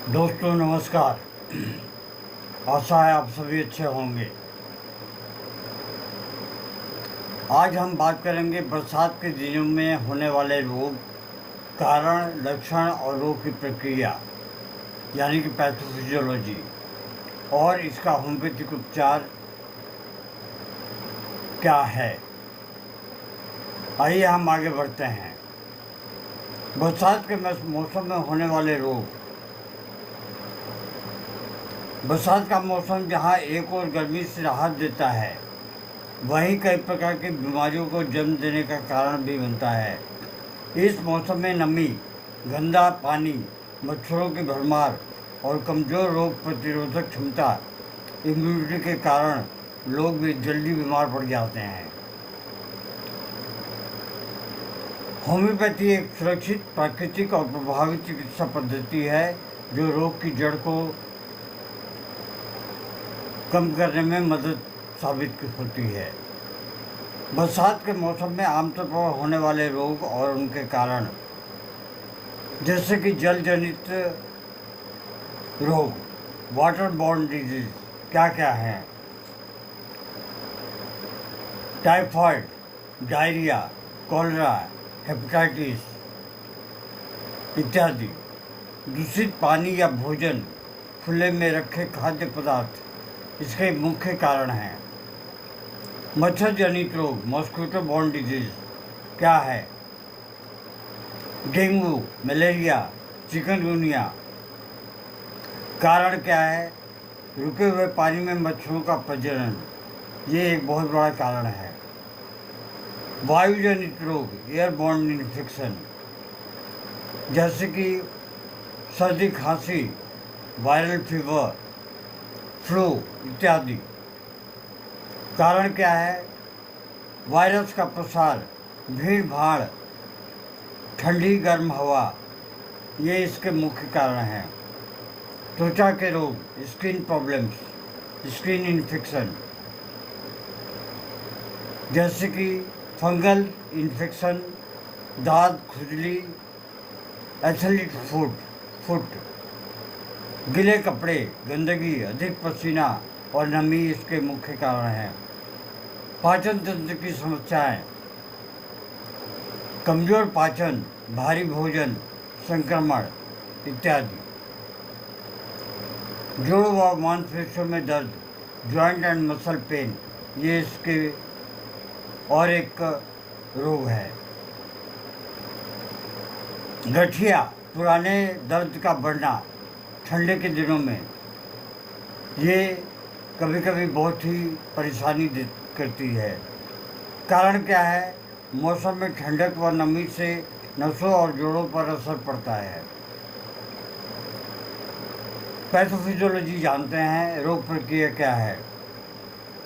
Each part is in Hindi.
दोस्तों नमस्कार। आशा है आप सभी अच्छे होंगे। आज हम बात करेंगे बरसात के दिनों में होने वाले रोग, कारण, लक्षण और रोग की प्रक्रिया यानी कि पैथोफिजियोलॉजी और इसका होम्योपैथिक उपचार क्या है। आइए हम आगे बढ़ते हैं। बरसात के मौसम में होने वाले रोग। बरसात का मौसम जहाँ एक और गर्मी से राहत देता है, वहीं कई प्रकार की बीमारियों को जन्म देने का कारण भी बनता है। इस मौसम में नमी, गंदा पानी, मच्छरों की भरमार और कमज़ोर रोग प्रतिरोधक क्षमता इम्यूनिटी के कारण लोग भी जल्दी बीमार पड़ जाते हैं। होम्योपैथी एक सुरक्षित, प्राकृतिक और प्रभावी चिकित्सा पद्धति है जो रोग की जड़ को कम करने में मदद साबित होती है। बरसात के मौसम में आमतौर पर होने वाले रोग और उनके कारण, जैसे कि जल जनित रोग, वाटर बॉर्न डिजीज क्या क्या हैं? टाइफाइड, डायरिया, कॉलरा, हेपेटाइटिस इत्यादि। दूषित पानी या भोजन, खुले में रखे खाद्य पदार्थ इसके मुख्य कारण हैं। मच्छर जनित रोग, मॉस्किटो बॉर्न डिजीज क्या है? Dengue, malaria, chikungunya. कारण क्या है? रुके हुए पानी में मच्छरों का प्रजनन, ये एक बहुत बड़ा कारण है। वायु जनित रोग, एयरबॉर्न इन्फेक्शन, जैसे कि सर्दी, खांसी, वायरल फीवर, फ्लू इत्यादि। कारण क्या है? वायरस का प्रसार, भीड़ भाड़, ठंडी गर्म हवा, ये इसके मुख्य कारण हैं। त्वचा के रोग, स्किन प्रॉब्लम्स, स्किन इन्फेक्शन, जैसे कि फंगल इन्फेक्शन, दाद, खुजली, एथलीट फुट, गीले कपड़े, गंदगी, अधिक पसीना और नमी इसके मुख्य कारण हैं। पाचन तंत्र की समस्याएं, कमजोर पाचन, भारी भोजन, संक्रमण इत्यादि। जोड़ों व मांसपेशियों में दर्द, जॉइंट एंड मसल पेन, ये इसके और एक रोग है। गठिया, पुराने दर्द का बढ़ना ठंडे के दिनों में, ये कभी कभी बहुत ही परेशानी करती है। कारण क्या है? मौसम में ठंडक व नमी से नसों और जोड़ों पर असर पड़ता है। पैथोफिजियोलॉजी जानते हैं, रोग प्रक्रिया क्या है।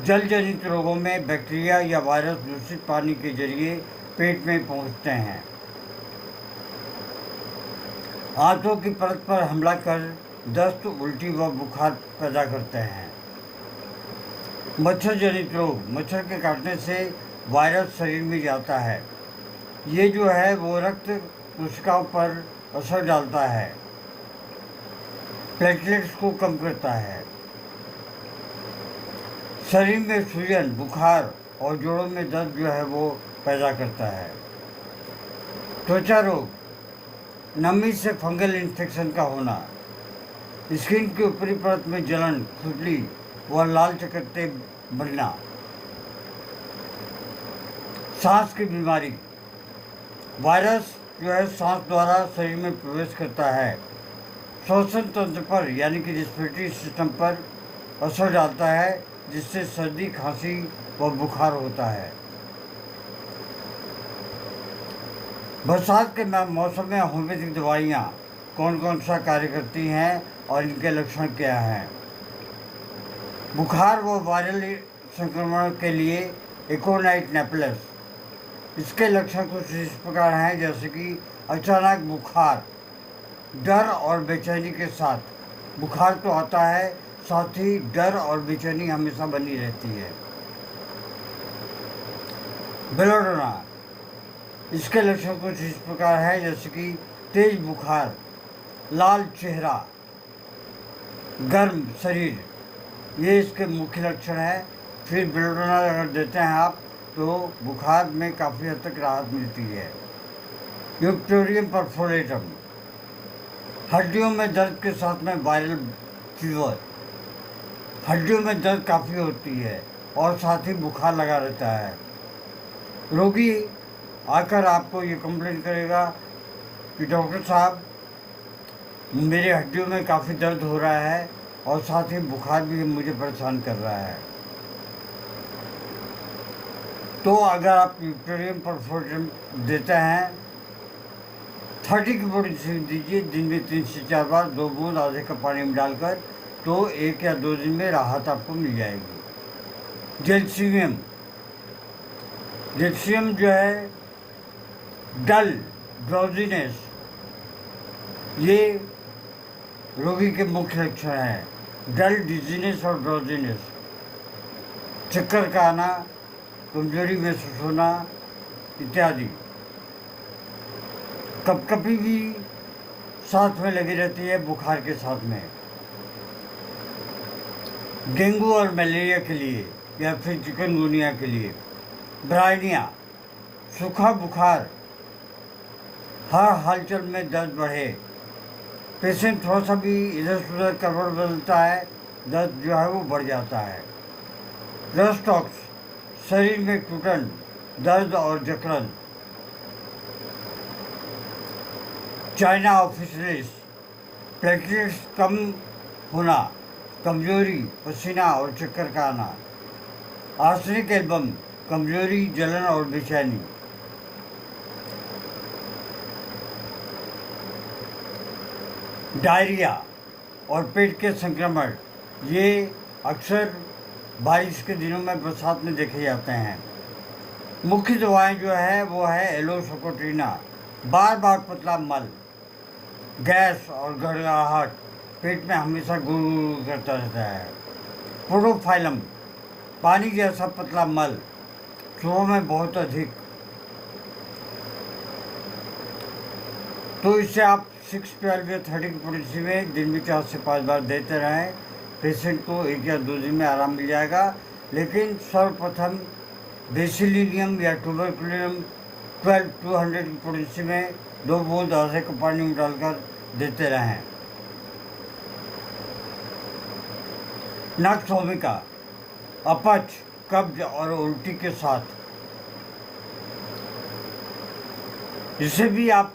जल जनित रोगों में बैक्टीरिया या वायरस दूषित पानी के जरिए पेट में पहुंचते हैं, आंतों की परत पर हमला कर दस्त, उल्टी व बुखार पैदा करते हैं। मच्छर जनित रोग, मच्छर के काटने से वायरस शरीर में जाता है। ये जो है वो रक्त कोशिकाओं पर असर डालता है, प्लेटलेट्स को कम करता है। शरीर में सूजन, बुखार और जोड़ों में दर्द जो है वो पैदा करता है। त्वचा रोग, नमी से फंगल इन्फेक्शन का होना, स्किन की ऊपरी परत में जलन, खुजली व लाल चकत्ते बनना। सांस की बीमारी, वायरस जो है सांस द्वारा शरीर में प्रवेश करता है, श्वसन तंत्र पर यानी कि रेस्पिरेटरी सिस्टम पर असर डालता है, जिससे सर्दी, खांसी व बुखार होता है। बरसात के मौसम में होम्योपैथिक दवाइयाँ कौन कौन सा कार्य करती हैं और इनके लक्षण क्या हैं? बुखार व वायरल संक्रमण के लिए एकोनाइट नेपलस, इसके लक्षण कुछ इस प्रकार हैं, जैसे कि अचानक बुखार, डर और बेचैनी के साथ। बुखार तो आता है, साथ ही डर और बेचैनी हमेशा बनी रहती है। बेलोडोना, इसके लक्षण कुछ इस प्रकार है, जैसे कि तेज बुखार, लाल चेहरा, गर्म शरीर, ये इसके मुख्य लक्षण है। फिर बेलोडोनाल अगर देते हैं आप तो बुखार में काफ़ी हद तक राहत मिलती है। यूप्टोरियम परफोरेटम, हड्डियों में दर्द के साथ में वायरल फीवर, हड्डियों में दर्द काफ़ी होती है और साथ ही बुखार लगा रहता है। रोगी आकर आपको ये कंप्लेन करेगा कि डॉक्टर साहब मेरे हड्डियों में काफ़ी दर्द हो रहा है और साथ ही बुखार भी मुझे परेशान कर रहा है। तो अगर आप यूप्टोरियम परफोरेटम देते हैं 30 की पोटेंशियल दीजिए, दिन में 3 से 4 बार, 2 बूंद आधे कप पानी में डालकर, तो 1 या 2 दिन में राहत आपको मिल जाएगी। जेल्सियम, जेल्सियम जो है डल ड्राउजीनेस, ये रोगी के मुख्य लक्षण हैं। डल डिजीनेस और ड्राउजीनेस, चक्कर का आना, कमजोरी महसूस होना इत्यादि। कपकपी भी साथ में लगी रहती है बुखार के साथ में। डेंगू और मलेरिया के लिए या फिर चिकनगुनिया के लिए ब्रायनिया, सूखा बुखार, हर हलचल में दर्द बढ़े, पेशेंट थोड़ा सा भी इधर से उधर करवट बदलता है, दर्द जो है वो बढ़ जाता है। रस्टॉक्स, शरीर में टूटन, दर्द और जकड़न। चाइना ऑफिसलिस, प्लेटलेट्स कम होना, कमजोरी, पसीना और चक्कर का आना। आर्सेनिक एल्बम, कमजोरी, जलन और बेचैनी। डायरिया और पेट के संक्रमण, ये अक्सर बारिश के दिनों में बरसात में देखे जाते हैं। मुख्य दवाएं जो है वो है एलोसोकोट्रिना, बार बार पतला मल, गैस और घबराहट, पेट में हमेशा गुड़गुड़ करता रहता है। प्रोफाइलम, पानी जैसा पतला मल, सुबह में बहुत अधिक। तो इसे आप 6, 12 या 30 की पोटेंसी में दिन में 4 से 5 बार देते रहें, पेशेंट को 1 या 2 दिन में आराम मिल जाएगा। लेकिन सर्वप्रथम बेसिलिनियम या ट्यूबरकुलियम 12-200 की पोटेंसी में 2 बूंद आधे कप पानी में डालकर देते रहें। नक्सोमिका, अपच, कब्ज और उल्टी के साथ, इसे भी आप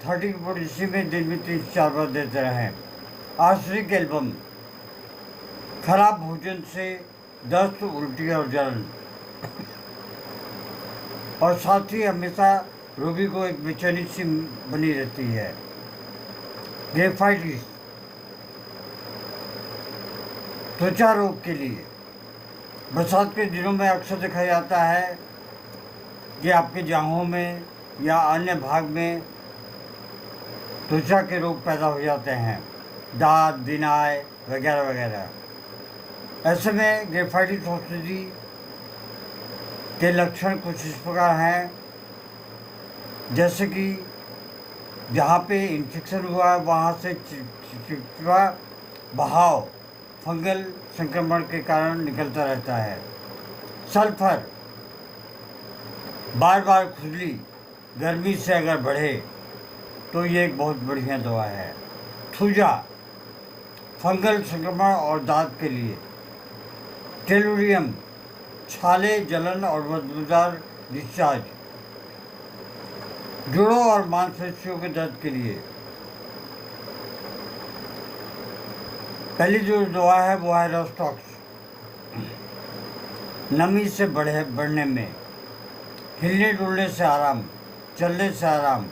30 की पोटेंसी में दिन में 3 से 4 बार देते रहें। आर्सेनिक एल्बम, खराब भोजन से दस्त, उल्टी और जलन, और साथ ही हमेशा रोगी को एक बेचैनी सी बनी रहती है। ग्रेफाइटिस, त्वचा रोग के लिए बरसात के दिनों में अक्सर देखा जाता है कि आपके जांघों में या अन्य भाग में त्वचा के रोग पैदा हो जाते हैं, दांत, दिनाय वगैरह वगैरह। ऐसे में ग्रेफाइटिस औषधि के लक्षण कुछ इस प्रकार हैं, जैसे कि जहाँ पे इन्फेक्शन हुआ है वहाँ से चिपचिपा बहाव फंगल संक्रमण के कारण निकलता रहता है। सल्फर, बार बार खुजली, गर्मी से अगर बढ़े तो ये एक बहुत बढ़िया दवा है। थूजा, फंगल संक्रमण और दांत के लिए। टेलुरियम, छाले, जलन और बदबूदार डिस्चार्ज, जोड़ों और मांसपेशियों के दर्द के लिए। पहली जो दवा है वो है रस्टॉक्स, नमी से बढ़ने में, हिलने डुलने से आराम, चलने से आराम।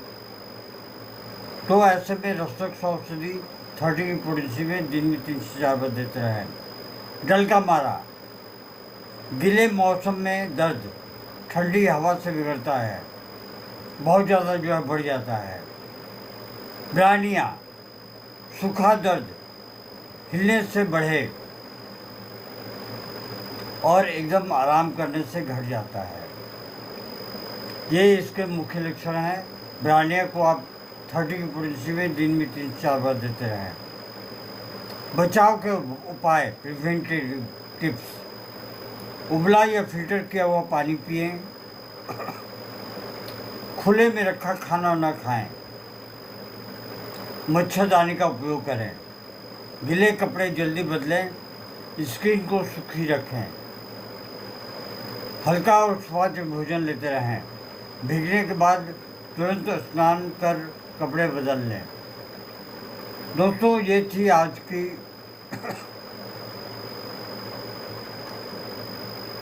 तो ऐसे में रस्टॉक्स औषधि 30 की पोटेंसी में दिन में 3 से 4 बार देते हैं। डल का मारा, गिले मौसम में दर्द, ठंडी हवा से बिगड़ता है, बहुत ज़्यादा जो है बढ़ जाता है। ब्रानिया, सूखा दर्द, हिलने से बढ़े और एकदम आराम करने से घट जाता है। ये इसके मुख्य लक्षण हैं। ब्रानिया को आप 30 की पोटेंसी में दिन में 3 से 4 बार देते रहें। बचाव के उपाय, प्रिवेंटिव टिप्स: उबला या फिल्टर किया हुआ पानी पिएं, खुले में रखा खाना न खाएं, मच्छरदानी का उपयोग करें, गीले कपड़े जल्दी बदलें, स्किन को सूखी रखें, हल्का और स्वादिष्ट भोजन लेते रहें, भीगने के बाद तुरंत स्नान कर कपड़े बदल लें। दोस्तों, ये थी आज की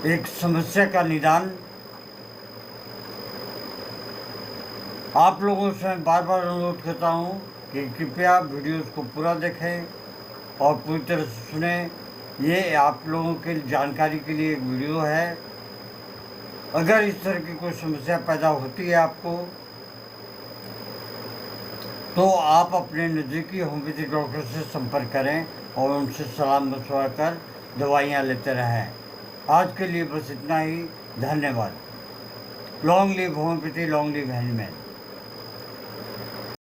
एक समस्या का निदान। आप लोगों से मैं बार बार अनुरोध करता हूँ कि कृपया वीडियोस को पूरा देखें और पूरी तरह से सुने। ये आप लोगों के जानकारी के लिए एक वीडियो है। अगर इस तरह की कोई समस्या पैदा होती है आपको, तो आप अपने नज़दीकी होम्योपैथिक डॉक्टर से संपर्क करें और उनसे सलाह मशवरा कर दवाइयाँ लेते रहें। आज के लिए बस इतना ही। धन्यवाद। Long live homeopathy, long live handman.